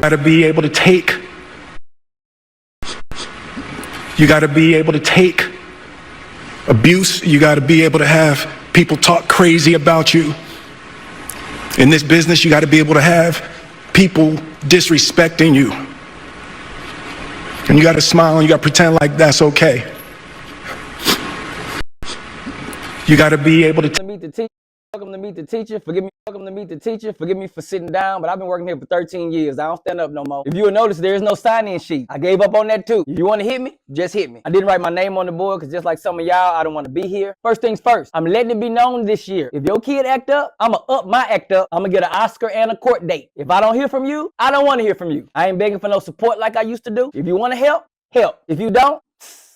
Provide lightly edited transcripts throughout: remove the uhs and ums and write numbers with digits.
gotta be able to take. You gotta be able to take abuse. You gotta be able to have people talk crazy about you. In this business, you gotta be able to have people disrespecting you. And you gotta smile and you gotta pretend like that's okay. You gotta be able to meet the teacher. Welcome to Meet the Teacher. Forgive me. Welcome to Meet the Teacher. Forgive me for sitting down, but I've been working here for 13 years. I don't stand up no more. If you will notice, there is no sign-in sheet. I gave up on that too. If you want to hit me, just hit me. I didn't write my name on the board because just like some of y'all, I don't want to be here. First things first, I'm letting it be known this year. If your kid act up, I'm going to up my act up. I'm going to get an Oscar and a court date. If I don't hear from you, I don't want to hear from you. I ain't begging for no support like I used to do. If you want to help, help. If you don't,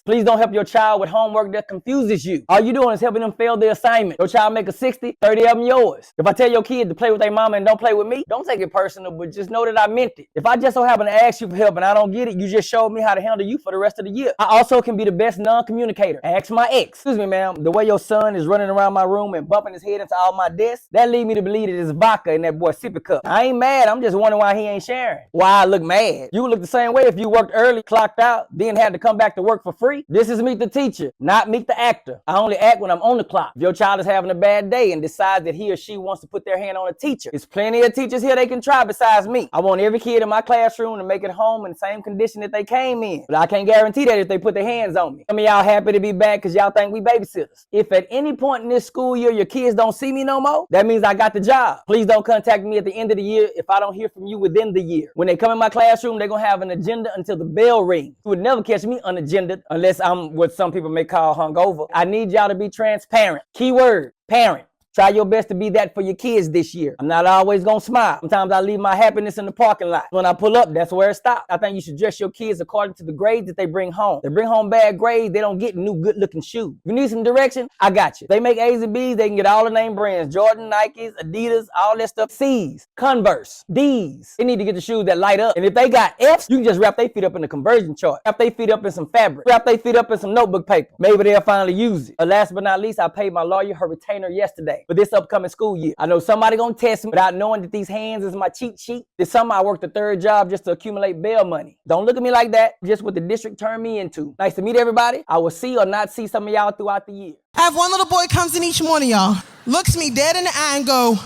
please don't help your child with homework that confuses you. All you doing is helping them fail their assignment. Your child make a 60, 30 of them yours. If I tell your kid to play with their mama and don't play with me, don't take it personal, but just know that I meant it. If I just so happen to ask you for help and I don't get it, you just showed me how to handle you for the rest of the year. I also can be the best non-communicator. Ask my ex. Excuse me, ma'am. The way your son is running around my room and bumping his head into all my desks, that lead me to believe that it's vodka in that boy sippy cup. I ain't mad. I'm just wondering why he ain't sharing. Why I look mad. You would look the same way if you worked early, clocked out, then had to come back to work for free. This is Meet the Teacher, not Meet the Actor. I only act when I'm on the clock. If your child is having a bad day and decides that he or she wants to put their hand on a teacher, there's plenty of teachers here they can try besides me. I want every kid in my classroom to make it home in the same condition that they came in. But I can't guarantee that if they put their hands on me. Some of y'all happy to be back because y'all think we babysitters. If at any point in this school year your kids don't see me no more, that means I got the job. Please don't contact me at the end of the year if I don't hear from you within the year. When they come in my classroom, they're going to have an agenda until the bell rings. You would never catch me unagended unless I'm what some people may call hungover. I need y'all to be transparent. Keyword, parent. Try your best to be that for your kids this year. I'm not always gonna smile. Sometimes I leave my happiness in the parking lot. When I pull up, that's where it stops. I think you should dress your kids according to the grades that they bring home. They bring home bad grades, they don't get new good-looking shoes. If you need some direction, I got you. If they make A's and B's, they can get all the name brands. Jordan, Nikes, Adidas, all that stuff. C's, Converse, D's. They need to get the shoes that light up. And if they got F's, you can just wrap their feet up in the conversion chart. Wrap their feet up in some fabric. Wrap their feet up in some notebook paper. Maybe they'll finally use it. Last but not least, I paid my lawyer her retainer yesterday for this upcoming school year. I know somebody gonna test me without knowing that these hands is my cheat sheet. This summer I worked a third job just to accumulate bail money. Don't look at me like that. Just what the district turned me into. Nice to meet everybody. I will see or not see some of y'all throughout the year. I have one little boy comes in each morning, y'all, looks me dead in the eye and go,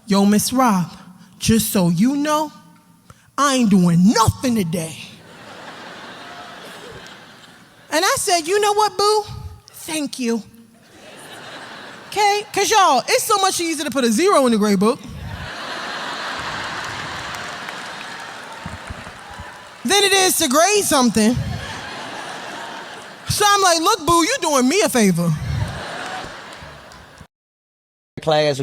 "Yo, Miss Rob, just so you know, I ain't doing nothing today." And I said, "You know what, boo? Thank you." Okay? Because, y'all, it's so much easier to put a 0 in the grade book than it is to grade something. So I'm like, "Look, boo, you're doing me a favor." Class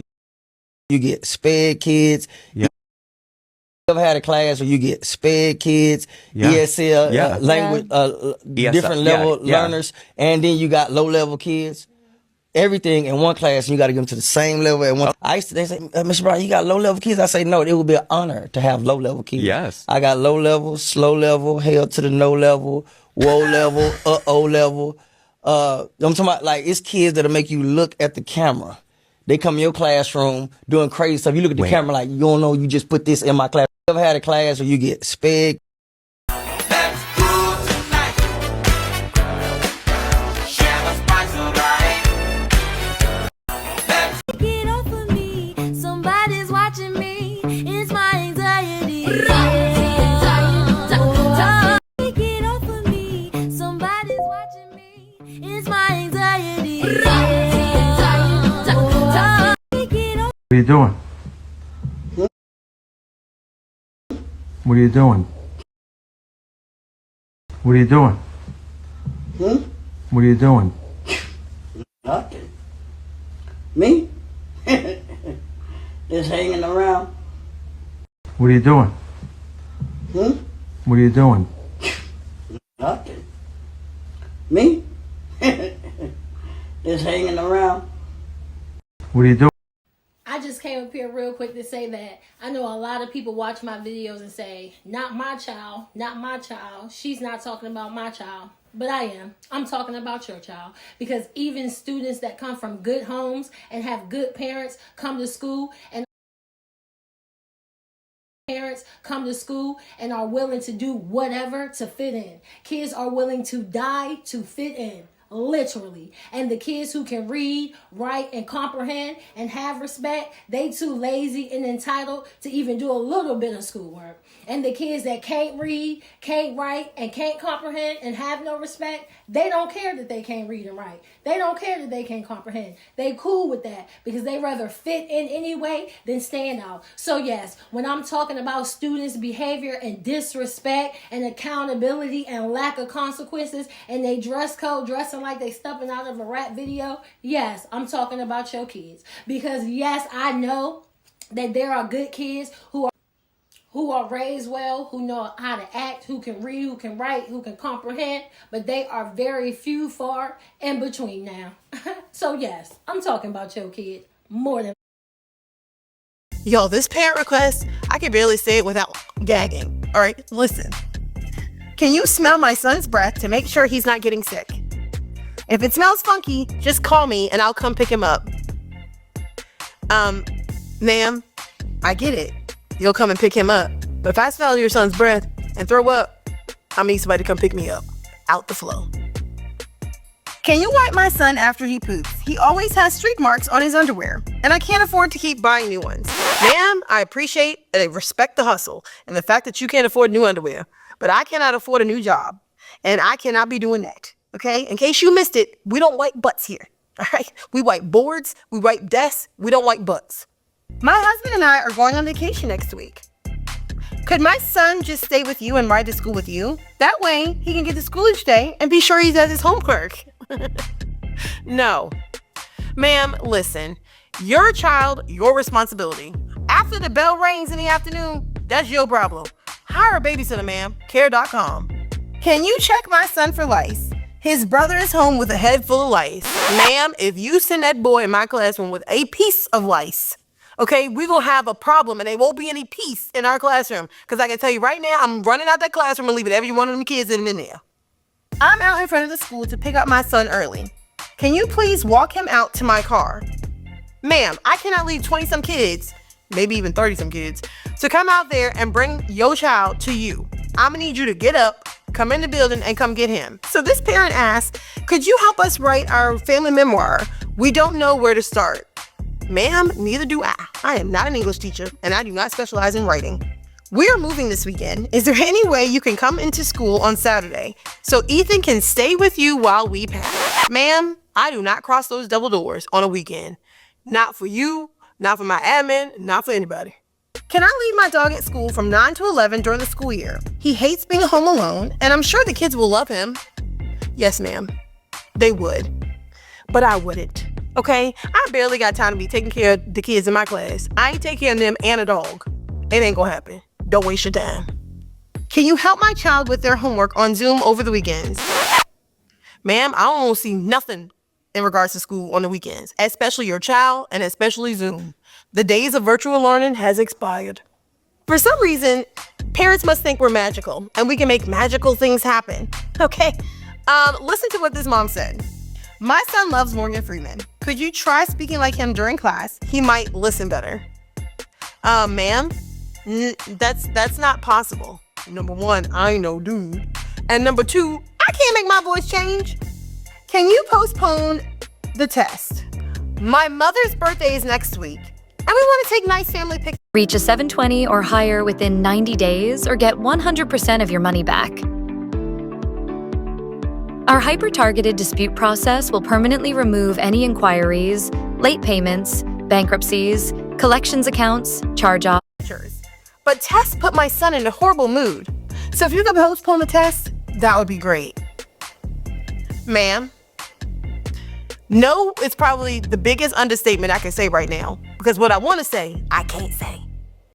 you get sped kids. Yeah. You ever had a class where you get sped kids, ESL, language, different level learners, and then you got low level kids? Everything in one class, and you got to get them to the same level at one. They say, "Mr. Brown, you got low level kids?" I say, "No, it would be an honor to have low level kids." Yes. I got low level, slow level, hell to the no level, whoa level, O level. I'm talking about like it's kids that'll make you look at the camera. They come in your classroom doing crazy stuff. You look at the camera like, "You don't know, you just put this in my class." You ever had a class where you get sped? What are you doing? What are you doing? What are you doing? What are you doing? Nothing. Me? Just hanging around. What are you doing? What are you doing? Nothing. Me? Just hanging around. What are you doing? I just came up here real quick to say that I know a lot of people watch my videos and say, "Not my child, not my child. She's not talking about my child." But I am. I'm talking about your child. Because even students that come from good homes and have good parents come to school and Parents come to school and are willing to do whatever to fit in. Kids are willing to die to fit in. Literally. And the kids who can read, write, and comprehend and have respect, they too lazy and entitled to even do a little bit of schoolwork. And the kids that can't read, can't write, and can't comprehend and have no respect, they don't care that they can't read and write. They don't care that they can't comprehend. They cool with that because they rather fit in anyway than stand out. So yes, when I'm talking about students' behavior and disrespect and accountability and lack of consequences and they dress code dressing like they stepping out of a rap video, yes, I'm talking about your kids. Because yes, I know that there are good kids who are raised well, who know how to act, who can read, who can write, who can comprehend, but they are very few, far in between now. So yes, I'm talking about your kids more than. Yo, this parent request, I can barely say it without gagging. All right, listen. Can you smell my son's breath to make sure he's not getting sick? If it smells funky, just call me and I'll come pick him up. Ma'am, I get it. You'll come and pick him up. But if I smell your son's breath and throw up, I need somebody to come pick me up. Out the flow. Can you wipe my son after he poops? He always has streak marks on his underwear, and I can't afford to keep buying new ones. Ma'am, I appreciate and I respect the hustle and the fact that you can't afford new underwear, but I cannot afford a new job, and I cannot be doing that, okay? In case you missed it, we don't wipe butts here, all right? We wipe boards, we wipe desks, we don't wipe butts. My husband and I are going on vacation next week. Could my son just stay with you and ride to school with you? That way, he can get to school each day and be sure he does his homework. No. Ma'am, listen. Your child, your responsibility. After the bell rings in the afternoon, that's your problem. Hire a babysitter, ma'am. Care.com. Can you check my son for lice? His brother is home with a head full of lice. Ma'am, if you send that boy in my classroom with a piece of lice, okay, we're going to have a problem and there won't be any peace in our classroom. Because I can tell you right now, I'm running out that classroom and leaving every one of them kids in there. I'm out in front of the school to pick up my son early. Can you please walk him out to my car? Ma'am, I cannot leave 20-some kids, maybe even 30-some kids, to come out there and bring your child to you. I'm going to need you to get up, come in the building, and come get him. So this parent asked, could you help us write our family memoir? We don't know where to start. Ma'am, neither do I. I am not an English teacher, and I do not specialize in writing. We are moving this weekend. Is there any way you can come into school on Saturday so Ethan can stay with you while we pack? Ma'am, I do not cross those double doors on a weekend. Not for you, not for my admin, not for anybody. Can I leave my dog at school from 9 to 11 during the school year? He hates being home alone, and I'm sure the kids will love him. Yes, ma'am. They would. But I wouldn't. Okay? I barely got time to be taking care of the kids in my class. I ain't taking care of them and a dog. It ain't gonna happen. Don't waste your time. Can you help my child with their homework on Zoom over the weekends? Ma'am, I don't see nothing in regards to school on the weekends, especially your child and especially Zoom. The days of virtual learning has expired. For some reason, parents must think we're magical and we can make magical things happen. Okay, listen to what this mom said. My son loves Morgan Freeman. Could you try speaking like him during class? He might listen better. Ma'am, that's not possible. Number one, I ain't no dude. And number two, I can't make my voice change. Can you postpone the test? My mother's birthday is next week, and we want to take nice family pictures. Reach a 720 or higher within 90 days or get 100% of your money back. Our hyper-targeted dispute process will permanently remove any inquiries, late payments, bankruptcies, collections accounts, charge-offs. But tests put my son in a horrible mood. So if you could postpone the test, that would be great. Ma'am, no is probably the biggest understatement I can say right now. Because what I want to say, I can't say.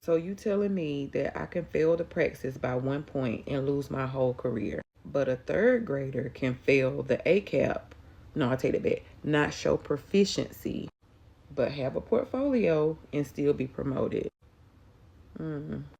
So you telling me that I can fail the praxis by 1 point and lose my whole career, but a third grader can fail the ACAP, no, I take it back, not show proficiency, but have a portfolio and still be promoted.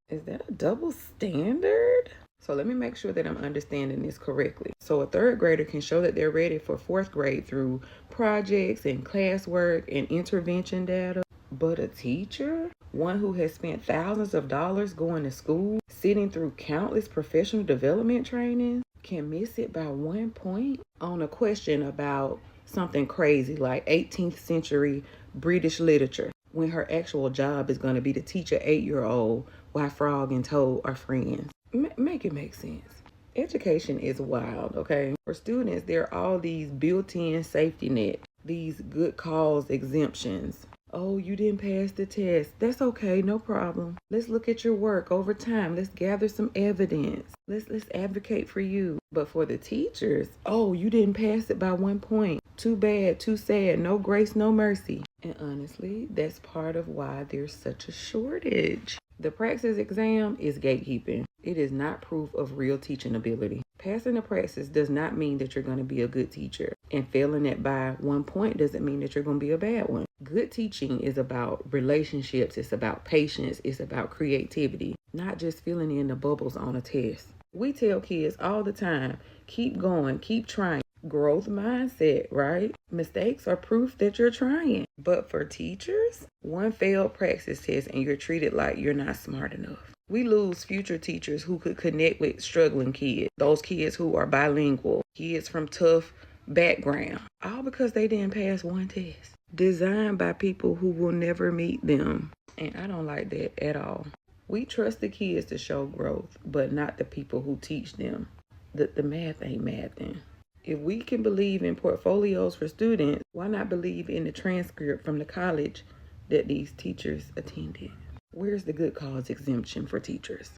Is that a double standard? So let me make sure that I'm understanding this correctly. So a third grader can show that they're ready for fourth grade through projects and classwork and intervention data, but a teacher One who has spent thousands of dollars going to school, sitting through countless professional development training, can miss it by 1 point on a question about something crazy like 18th century British literature, when her actual job is going to be to teach an 8-year-old why Frog and Toad are friends. Make it make sense. Education is wild, okay? For students, there are all these built-in safety nets, these good cause exemptions. Oh, you didn't pass the test. That's okay, no problem. Let's look at your work over time. Let's gather some evidence. Let's advocate for you. But for the teachers, oh, you didn't pass it by 1 point. Too bad, too sad, no grace, no mercy. And honestly, that's part of why there's such a shortage. The Praxis exam is gatekeeping. It is not proof of real teaching ability. Passing the Praxis does not mean that you're going to be a good teacher. And failing it by 1 point doesn't mean that you're going to be a bad one. Good teaching is about relationships. It's about patience. It's about creativity, not just filling in the bubbles on a test. We tell kids all the time, keep going, keep trying. Growth mindset, right? Mistakes are proof that you're trying. But for teachers, one failed Praxis test and you're treated like you're not smart enough. We lose future teachers who could connect with struggling kids, those kids who are bilingual, kids from tough background, all because they didn't pass one test designed by people who will never meet them. And I don't like that at all. We trust the kids to show growth, but not the people who teach them. The math ain't mathing. If we can believe in portfolios for students, why not believe in the transcript from the college that these teachers attended? Where's the good cause exemption for teachers?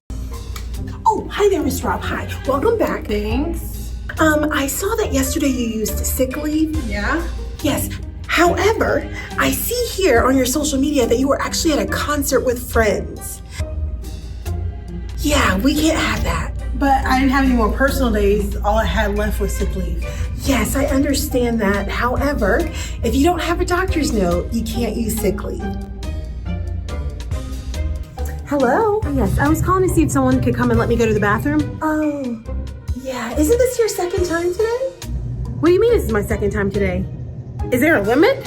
Oh, hi there, Miss Rob. Hi. Welcome back. Thanks. I saw that yesterday you used sick leave. Yeah? Yes. However, I see here on your social media that you were actually at a concert with friends. Yeah, we can't have that. But I didn't have any more personal days. All I had left was sick leave. Yes, I understand that. However, if you don't have a doctor's note, you can't use sick leave. Hello? Yes, I was calling to see if someone could come and let me go to the bathroom. Oh, yeah. Isn't this your second time today? What do you mean this is my second time today? Is there a limit?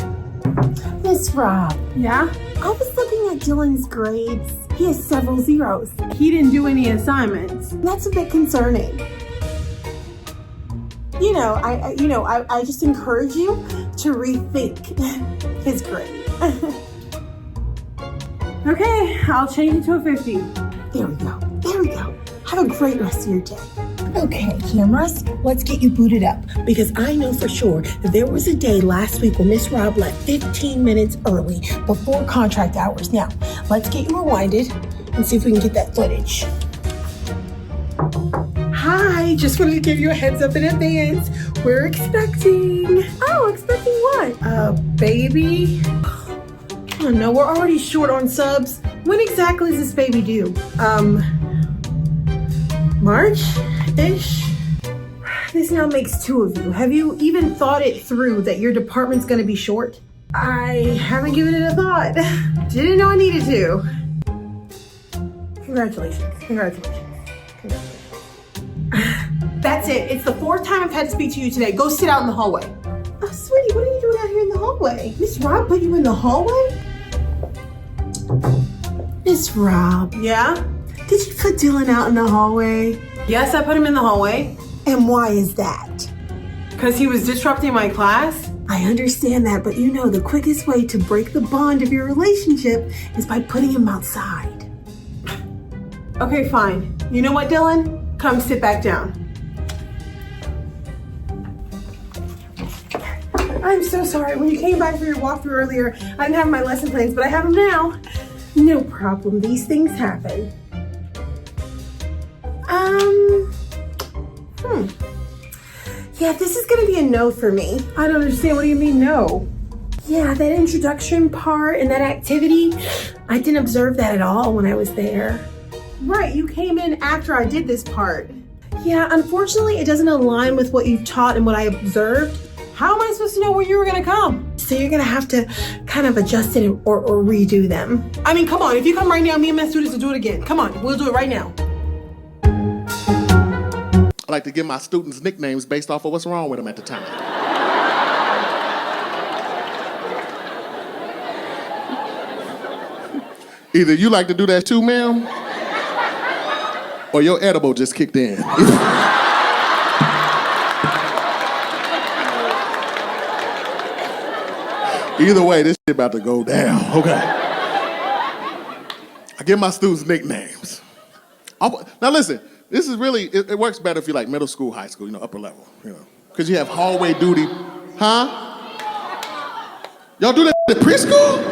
Miss Rob, Yeah? I was looking at Dylan's grades. He has several zeros. He didn't do any assignments. That's a bit concerning. I just encourage you to rethink his grade. Okay, I'll change it to a 50. There we go. Have a great rest of your day. Okay, cameras, let's get you booted up because I know for sure that there was a day last week when Miss Rob left 15 minutes early before contract hours. Now, let's get you rewinded and see if we can get that footage. Hi, just wanted to give you a heads up in advance. We're expecting. Oh, expecting what? Baby? Oh no, we're already short on subs. When exactly is this baby due? March-ish? This now makes two of you. Have you even thought it through that your department's gonna be short? I haven't given it a thought. Didn't know I needed to. Congratulations. That's it. It's the fourth time I've had to speak to you today. Go sit out in the hallway. Oh, sweetie, what are you doing out here in the hallway? Miss Rob put you in the hallway? Miss Rob, Yeah? did you put Dylan out in the hallway? Yes, I put him in the hallway. And why is that? Because he was disrupting my class? I understand that, but you know the quickest way to break the bond of your relationship is by putting him outside. Okay, fine. You know what, Dylan? Come sit back down. I'm so sorry. When you came by for your walkthrough earlier, I didn't have my lesson plans, but I have them now. No problem, these things happen. Yeah, this is gonna be a no for me. I don't understand. What do you mean, no? Yeah, that introduction part and that activity, I didn't observe that at all when I was there. Right, you came in after I did this part. Yeah, unfortunately, it doesn't align with what you've taught and what I observed. How am I supposed to know where you were gonna come? So you're gonna have to kind of adjust it or redo them. I mean, come on. If you come right now, me and my students will do it again. Come on, we'll do it right now. I like to give my students nicknames based off of what's wrong with them at the time. Either you like to do that too, ma'am, or your edible just kicked in. Either way, this shit about to go down, okay? I give my students nicknames. Now listen, this is really, it works better if you're like middle school, high school, upper level, because you have hallway duty. Huh? Y'all do that at preschool?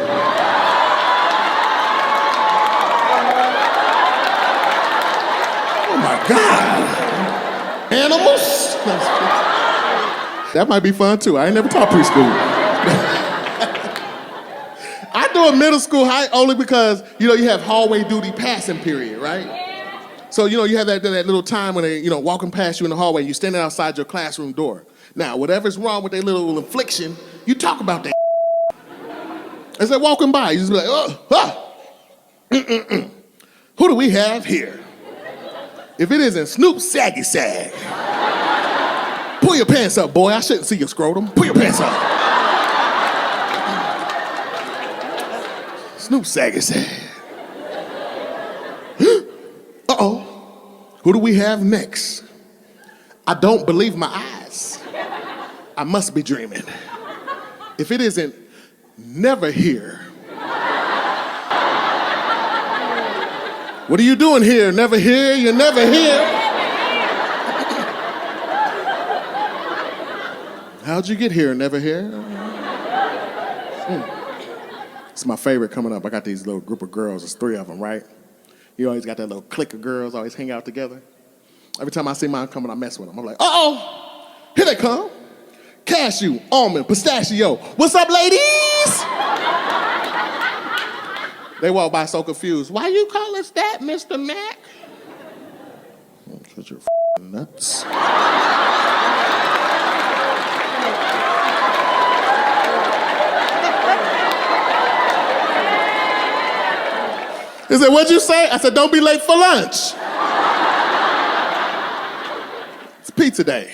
Oh my God. Animals? That might be fun too. I ain't never taught preschool. I do a middle school high only because, you have hallway duty passing period, right? So, you have that little time when they, walking past you in the hallway, you're standing outside your classroom door. Now, whatever's wrong with their little infliction, you talk about that. As they're walking by, you just be like, Who do we have here? If it isn't Snoop Saggy Sag. Pull your pants up, boy. I shouldn't see your scrotum. Pull your pants up. Snoop Saggy Sag. Uh-oh. Who do we have next? I don't believe my eyes. I must be dreaming. If it isn't Never Here. What are you doing here? Never here? You're never here. How'd you get here? Never here? It's my favorite coming up. I got these little group of girls. There's 3 of them, right? You always got that little clique of girls always hang out together. Every time I see mine coming, I mess with them. I'm like, uh-oh, here they come. Cashew, almond, pistachio. What's up, ladies? They walk by so confused. Why you call us that, Mr. Mac? Because you're f***ing nuts. He said, what'd you say? I said, don't be late for lunch. It's pizza day.